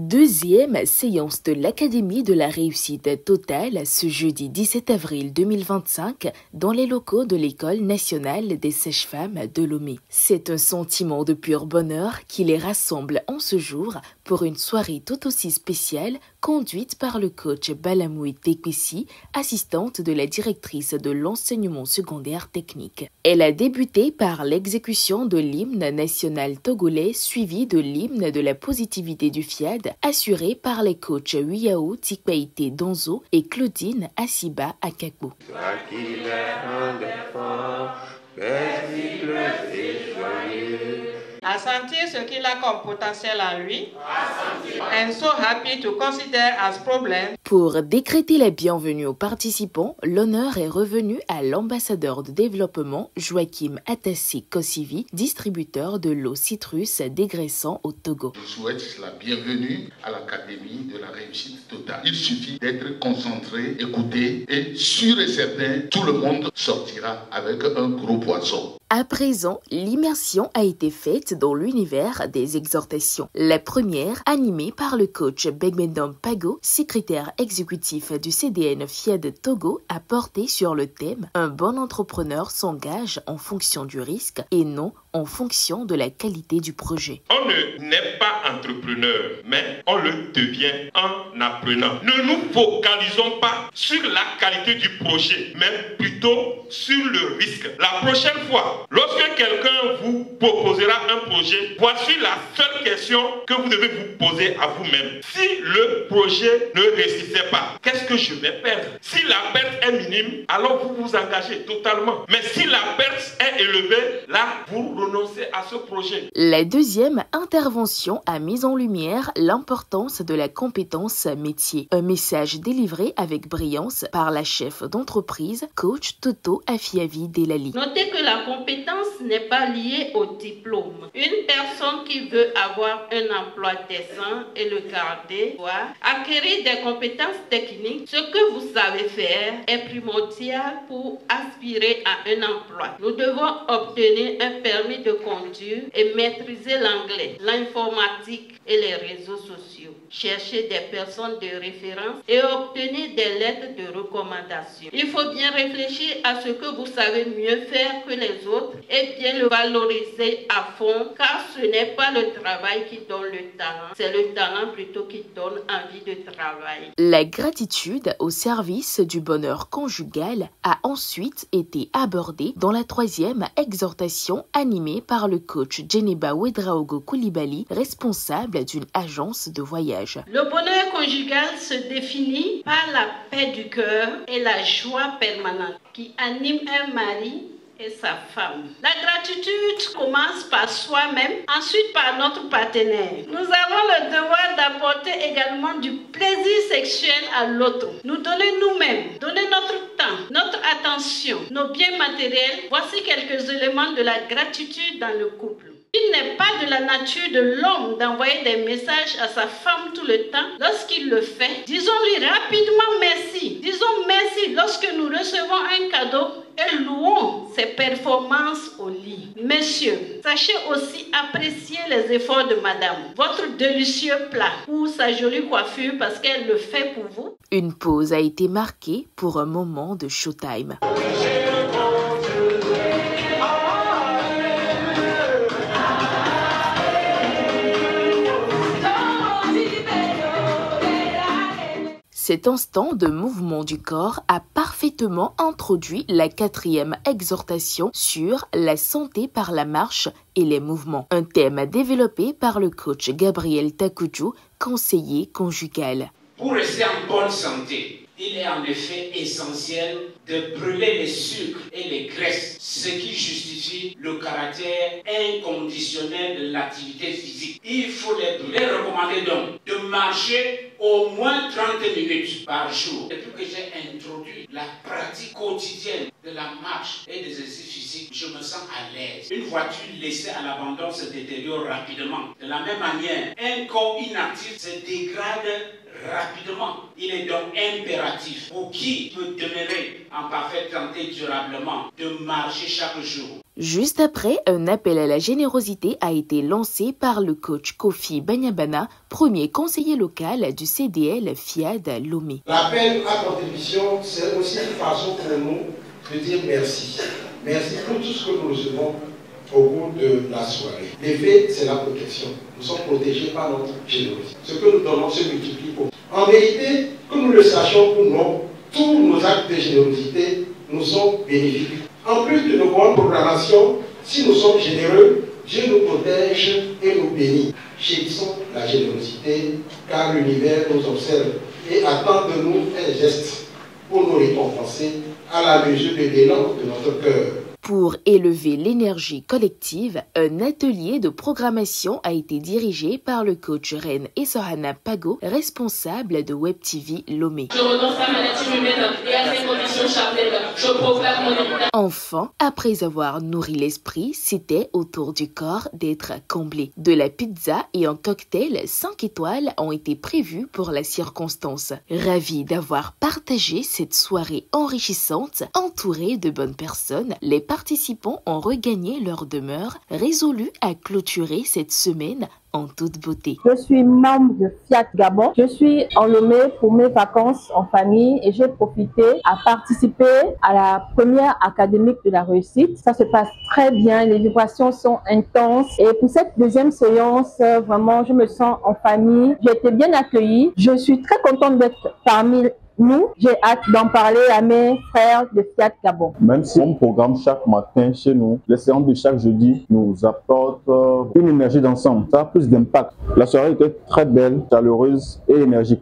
Deuxième séance de l'Académie de la réussite totale ce jeudi 17 avril 2025 dans les locaux de l'École nationale des sages-femmes de Lomé. C'est un sentiment de pur bonheur qui les rassemble en ce jour pour une soirée tout aussi spéciale conduite par le coach Balamoui Tekwesi, assistante de la directrice de l'enseignement secondaire technique. Elle a débuté par l'exécution de l'hymne national togolais suivi de l'hymne de la positivité du FIAD assuré par les coachs Wiao Tikpaïté Donzo et Claudine Asiba Akakbo. À sentir ce qu'il a comme potentiel en lui, and so happy to consider as problem. Pour décréter la bienvenue aux participants, l'honneur est revenu à l'ambassadeur de développement Joachim Atassi Kosivi, distributeur de l'eau citrus dégraissant au Togo. Je souhaite la bienvenue à l'Académie de la réussite totale. Il suffit d'être concentré, écouté et sûr et certain, tout le monde sortira avec un gros poisson. À présent, l'immersion a été faite dans l'univers des exhortations. La première, animée par le coach Begbendom Pago, secrétaire exécutif du CDN FIAD Togo, a porté sur le thème « Un bon entrepreneur s'engage en fonction du risque et non en fonction de la qualité du projet ». On ne naît pas entrepreneur, mais on le devient en apprenant. Ne nous focalisons pas sur la qualité du projet, mais plutôt sur le risque. La prochaine fois, lorsque quelqu'un vous proposera un projet, voici la seule question que vous devez vous poser à vous-même. Si le projet ne réussissait pas, qu'est-ce que je vais perdre? Si la perte est minime, alors vous vous engagez totalement. Mais si la perte est élevée, là, vous renoncez à ce projet. La deuxième intervention a mis en lumière l'importance de la compétence métier. Un message délivré avec brillance par la chef d'entreprise, coach Toto Afiavi Delali. Notez que la compétence n'est pas liée au diplôme. Une personne qui veut avoir un emploi décent et le garder doit acquérir des compétences techniques. Ce que vous savez faire est primordial pour aspirer à un emploi. Nous devons obtenir un permis de conduire et maîtriser l'anglais, l'informatique et les réseaux sociaux. Chercher des personnes de référence et obtenir des lettres de recommandation. Il faut bien réfléchir à ce que vous savez mieux faire que les autres et bien le valoriser à fond, car ce n'est pas le travail qui donne le talent, c'est le talent plutôt qui donne envie de travailler. La gratitude au service du bonheur conjugal a ensuite été abordée dans la troisième exhortation animée par le coach Djeneba Wedraogo Koulibaly, responsable d'une agence de voyage. Le bonheur conjugal se définit par la paix du cœur et la joie permanente qui anime un mari et sa femme. La gratitude commence par soi-même, ensuite par notre partenaire. Nous avons le devoir d'apporter également du plaisir sexuel à l'autre. Nous donner nous-mêmes, donner notre temps, notre attention, nos biens matériels. Voici quelques éléments de la gratitude dans le couple. Il n'est pas de la nature de l'homme d'envoyer des messages à sa femme tout le temps. Lorsqu'il le fait, disons-lui rapidement merci. Disons merci lorsque nous recevons un cadeau et louons ses performances au lit. Messieurs, sachez aussi apprécier les efforts de madame. Votre délicieux plat ou sa jolie coiffure parce qu'elle le fait pour vous. Une pause a été marquée pour un moment de showtime. Cet instant de mouvement du corps a parfaitement introduit la quatrième exhortation sur la santé par la marche et les mouvements. Un thème développé par le coach Gabriel Takoudjou, conseiller conjugal. Pour rester en bonne santé, il est en effet essentiel de brûler les sucres et les graisses, ce qui justifie le caractère inconditionnel de l'activité physique. Il faut les brûler. Recommandé donc de marcher au moins 30 minutes par jour. Depuis que j'ai introduit la pratique quotidienne de la marche et des exercices physiques, je me sens à l'aise. Une voiture laissée à l'abandon se détériore rapidement. De la même manière, un corps inactif se dégrade rapidement. Il est donc impératif pour qui peut demeurer en parfaite santé durablement de marcher chaque jour. Juste après, un appel à la générosité a été lancé par le coach Kofi Banyabana, premier conseiller local du CDL FIAD Lomé. L'appel à contribution, c'est aussi une façon pour nous de dire merci. Merci pour tout ce que nous recevons au cours de la soirée. L'effet, c'est la protection. Nous sommes protégés par notre générosité. Ce que nous donnons se multiplie. En vérité, que nous le sachions ou non, tous nos actes de générosité nous sont bénéfiques. En plus de nos bonnes programmations, si nous sommes généreux, Dieu nous protège et nous bénit. Chérissons la générosité, car l'univers nous observe et attend de nous un geste pour nous récompenser à la mesure de l'élan de notre cœur. Pour élever l'énergie collective, un atelier de programmation a été dirigé par le coach Reine Essohana Pago, responsable de Web TV Lomé. Je renonce à ma nature humaine et à ses conditions charnelles. Je proclame mon état. Enfin, après avoir nourri l'esprit, c'était au tour du corps d'être comblé. De la pizza et un cocktail 5 étoiles ont été prévus pour la circonstance. Ravis d'avoir partagé cette soirée enrichissante, entourée de bonnes personnes, les participants ont regagné leur demeure, résolus à clôturer cette semaine en toute beauté. Je suis membre de Fiat Gabon. Je suis en Lomé pour mes vacances en famille et j'ai profité à participer à la première académique de la réussite. Ça se passe très bien, les vibrations sont intenses et pour cette deuxième séance, vraiment, je me sens en famille. J'ai été bien accueillie. Je suis très contente d'être parmi nous. J'ai hâte d'en parler à mes frères de Fiat Gabon. Même si on programme chaque matin chez nous, les séances de chaque jeudi nous apportent une énergie d'ensemble. Ça a plus d'impact. La soirée était très belle, chaleureuse et énergique.